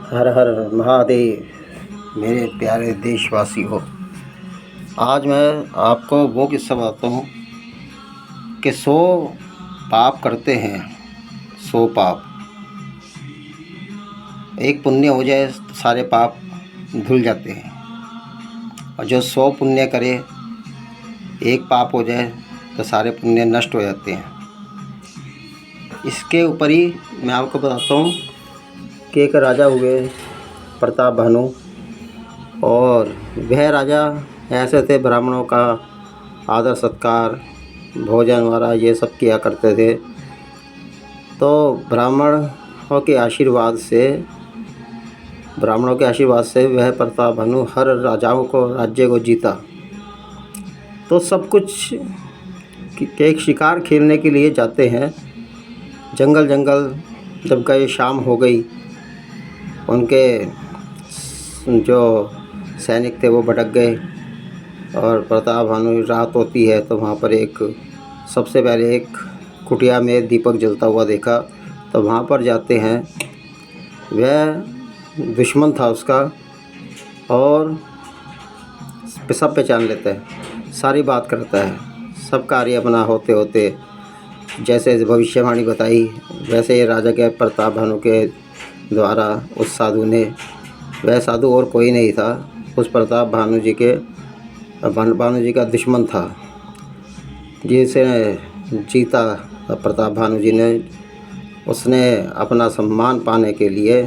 हर हर महादेव। मेरे प्यारे देशवासी हो, आज मैं आपको वो किस्सा बताता हूँ कि 100 पाप करते हैं। 100 पाप, एक पुण्य हो जाए तो सारे पाप धुल जाते हैं, और जो 100 पुण्य करे, एक पाप हो जाए तो सारे पुण्य नष्ट हो जाते हैं। इसके ऊपर ही मैं आपको बताता हूँ कि एक राजा हुए प्रताप भानु, और वह राजा ऐसे थे, ब्राह्मणों का आदर सत्कार, भोजन वगैरह ये सब किया करते थे। तो ब्राह्मणों के आशीर्वाद से वह प्रताप भानु हर राजाओं को, राज्य को जीता। तो सब कुछ एक शिकार खेलने के लिए जाते हैं जंगल जंगल। जब गए, शाम हो गई, उनके जो सैनिक थे वो भटक गए, और प्रताप भानु, रात होती है तो वहाँ पर सबसे पहले एक कुटिया में दीपक जलता हुआ देखा। तो वहाँ पर जाते हैं, वह दुश्मन था उसका, और सब पहचान लेता है, सारी बात करता है। सब कार्य अपना होते होते जैसे भविष्यवाणी बताई, वैसे ये राजा के प्रताप भानु के द्वारा उस साधु ने, वह साधु और कोई नहीं था, उस प्रताप भानु जी का दुश्मन था, जिसे जीता प्रताप भानु जी ने। उसने अपना सम्मान पाने के लिए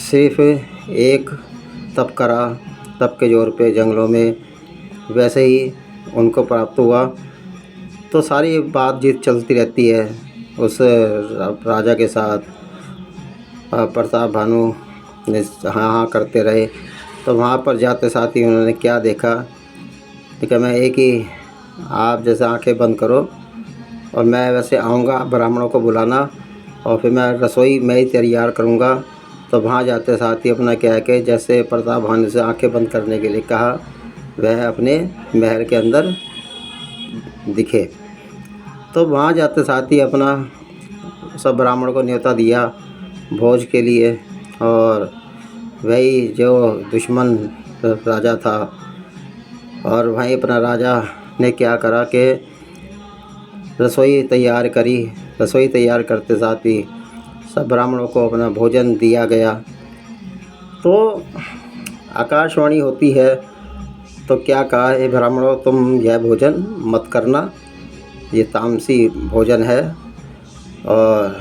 सिर्फ एक तप करा, तप के जोर पे जंगलों में, वैसे ही उनको प्राप्त हुआ। तो सारी बातचीत चलती रहती है उस राजा के साथ। प्रताप भानु ने हाँ हाँ करते रहे। तो वहाँ पर जाते साथ ही उन्होंने क्या देखा कि मैं एक ही, आप जैसे आंखें बंद करो और मैं वैसे आऊँगा, ब्राह्मणों को बुलाना, और फिर मैं रसोई मैं ही तैयार करूँगा। तो वहाँ जाते साथ ही अपना क्या है कि जैसे प्रताप भानु से आंखें बंद करने के लिए कहा, वह अपने महल के अंदर दिखे। तो वहाँ जाते साथ ही अपना सब ब्राह्मणों को न्योता दिया भोज के लिए, और वही जो दुश्मन राजा था, और वहीं अपना राजा ने क्या करा कि रसोई तैयार करी। रसोई तैयार करते साथ ही सब ब्राह्मणों को अपना भोजन दिया गया। तो आकाशवाणी होती है, तो क्या कहा, हे ब्राह्मणों, तुम यह भोजन मत करना, ये तामसी भोजन है। और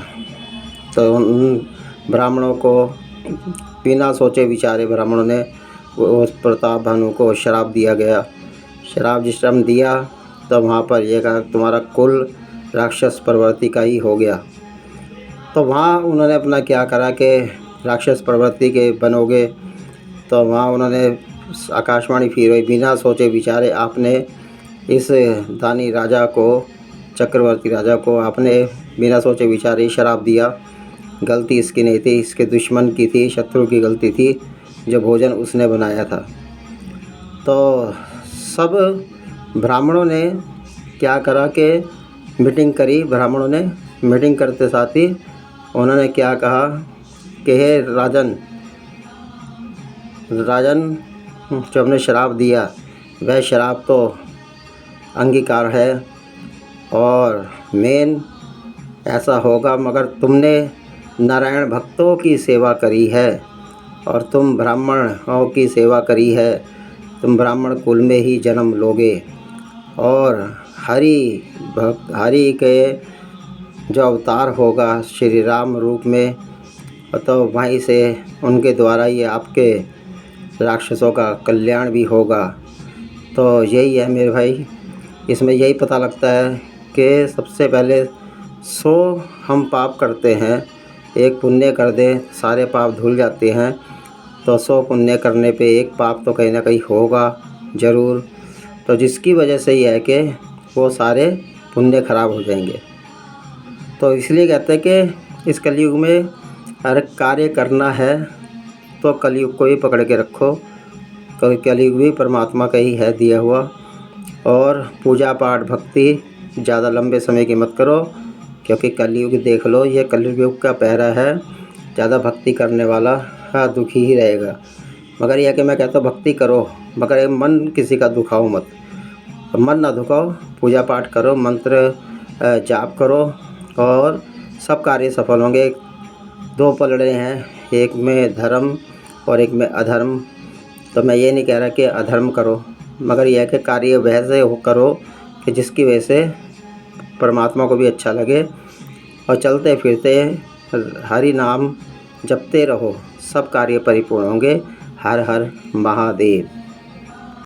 तो उन ब्राह्मणों को बिना सोचे विचारे ब्राह्मणों ने उस प्रताप भानु को शराब दिया गया। शराब जिस टाइम दिया, तब वहाँ पर यह कहा, तुम्हारा कुल राक्षस प्रवृत्ति का ही हो गया। तो वहाँ उन्होंने अपना क्या करा कि राक्षस प्रवृत्ति के बनोगे। तो वहाँ उन्होंने आकाशवाणी फिर हुई, बिना सोचे विचारे आपने इस दानी राजा को, चक्रवर्ती राजा को आपने बिना सोचे विचारे शराब दिया। गलती इसकी नहीं थी, इसके दुश्मन की थी, शत्रु की गलती थी, जो भोजन उसने बनाया था। तो सब ब्राह्मणों ने क्या करा कि मीटिंग करी। ब्राह्मणों ने मीटिंग करते साथ ही उन्होंने क्या कहा कि हे राजन, जो हमने शराब दिया, वह शराब तो अंगीकार है, और मेन ऐसा होगा, मगर तुमने नारायण भक्तों की सेवा करी है, और तुम ब्राह्मणों की सेवा करी है, तुम ब्राह्मण कुल में ही जन्म लोगे, और हरि के जो अवतार होगा श्री राम रूप में, तो वहीं से उनके द्वारा ये आपके राक्षसों का कल्याण भी होगा। तो यही है मेरे भाई, इसमें यही पता लगता है कि सबसे पहले 100 हम पाप करते हैं, एक पुण्य कर दें सारे पाप धुल जाते हैं। तो 100 पुण्य करने पे एक पाप तो कहीं ना कहीं होगा ज़रूर। तो जिसकी वजह से ये है कि वो सारे पुण्य खराब हो जाएंगे। तो इसलिए कहते हैं कि इस कलयुग में हर कार्य करना है तो कलयुग को ही पकड़ के रखो, कलयुग भी परमात्मा का ही है दिया हुआ। और पूजा पाठ भक्ति ज़्यादा लंबे समय की मत करो, क्योंकि कलयुग देख लो, ये कलयुग का पहरा है। ज़्यादा भक्ति करने वाला हाँ दुखी ही रहेगा। मगर यह कि मैं कहता हूँ भक्ति करो, मगर ये मन किसी का दुखाओ मत। मन ना दुखाओ, पूजा पाठ करो, मंत्र जाप करो और सब कार्य सफल होंगे। दो पलड़े हैं, एक में धर्म और एक में अधर्म। तो मैं ये नहीं कह रहा कि अधर्म करो, मगर यह है कि कार्य वैसे हो करो कि जिसकी वजह से परमात्मा को भी अच्छा लगे। और चलते फिरते हरि नाम जपते रहो, सब कार्य परिपूर्ण होंगे। हर हर महादेव।